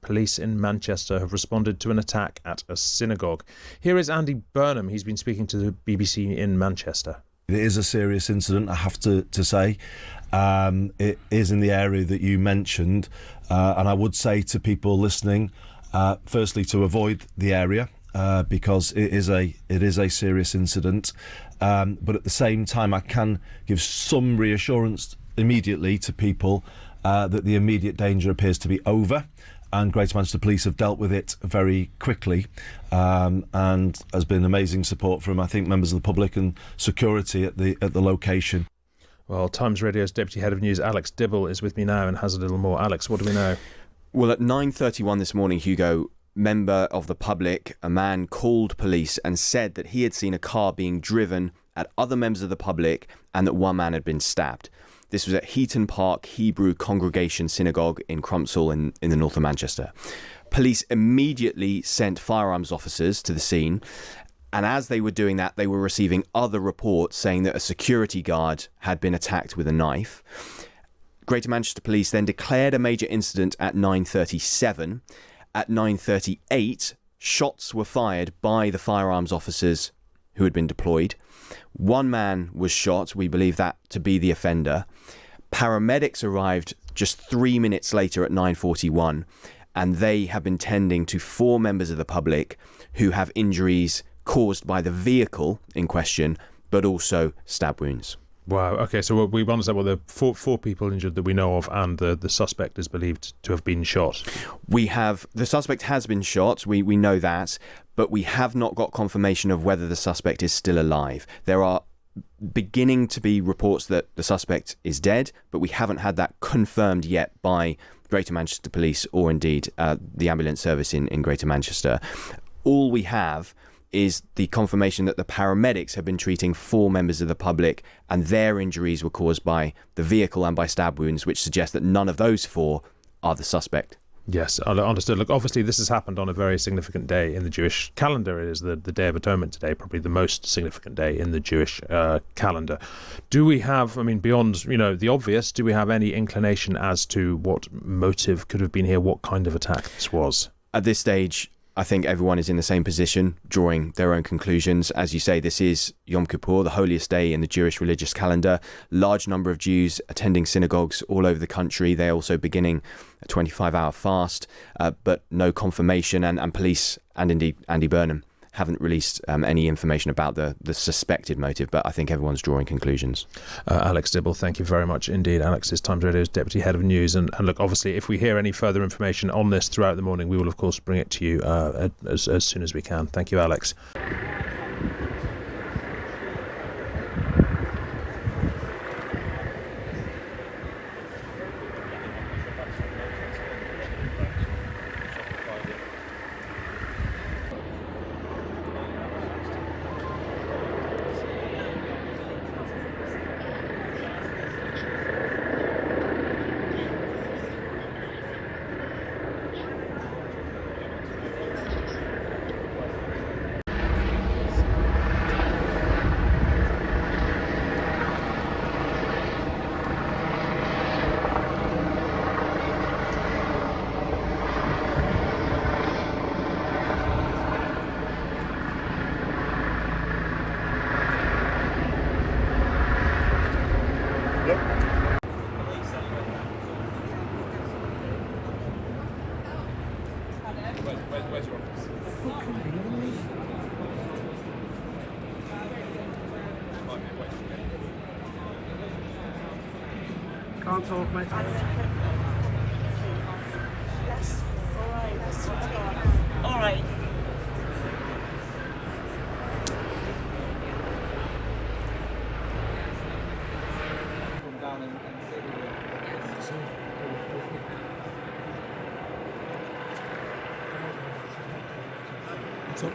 police in Manchester have responded to an attack at a synagogue. Here is Andy Burnham. He's been speaking to the BBC in Manchester. It is a serious incident, I have to say. It is in the area that you mentioned, and I would say to people listening, firstly, to avoid the area because it is a serious incident. But at the same time, I can give some reassurance immediately to people that the immediate danger appears to be over, and Greater Manchester Police have dealt with it very quickly, and has been amazing support from, I think, members of the public and security at the location. Well, Times Radio's Deputy Head of News, Alex Dibble, is with me now and has a little more. Alex, what do we know? Well, at 9:31 this morning, Hugo, member of the public, a man called police and said that he had seen a car being driven at other members of the public and that one man had been stabbed. This was at Heaton Park Hebrew Congregation Synagogue in Crumpsall in the north of Manchester. Police immediately sent firearms officers to the scene, and as they were doing that, they were receiving other reports saying that a security guard had been attacked with a knife. Greater Manchester Police then declared a major incident at 9:37. At 9:38, shots were fired by the firearms officers who had been deployed. One man was shot, we believe that to be the offender. Paramedics arrived just 3 minutes later at 9:41, and they have been tending to 4 members of the public who have injuries caused by the vehicle in question, but also stab wounds. Wow, okay, so we understand there are four people injured that we know of, and the suspect is believed to have been shot. The suspect has been shot, we know that, but we have not got confirmation of whether the suspect is still alive. There are beginning to be reports that the suspect is dead, but we haven't had that confirmed yet by Greater Manchester Police or indeed the ambulance service in Greater Manchester. All we have is the confirmation that the paramedics have been treating 4 members of the public and their injuries were caused by the vehicle and by stab wounds, which suggests that none of those 4 are the suspect. Yes, understood. Look, obviously this has happened on a very significant day in the Jewish calendar. It is the Day of Atonement today, probably the most significant day in the Jewish calendar. Do we have, beyond, the obvious, do we have any inclination as to what motive could have been here, what kind of attack this was? At this stage, I think everyone is in the same position, drawing their own conclusions. As you say, this is Yom Kippur, the holiest day in the Jewish religious calendar. Large number of Jews attending synagogues all over the country. They're also beginning a 25-hour fast, but no confirmation. And police, and indeed Andy Burnham, haven't released any information about the suspected motive, but I think everyone's drawing conclusions. Alex Dibble, thank you very much indeed. Alex is Times Radio's Deputy Head of News. And look, obviously, if we hear any further information on this throughout the morning, we will, of course, bring it to you as soon as we can. Thank you, Alex. Where's your office? Can't talk, mate. All right. Come down and see. What's up?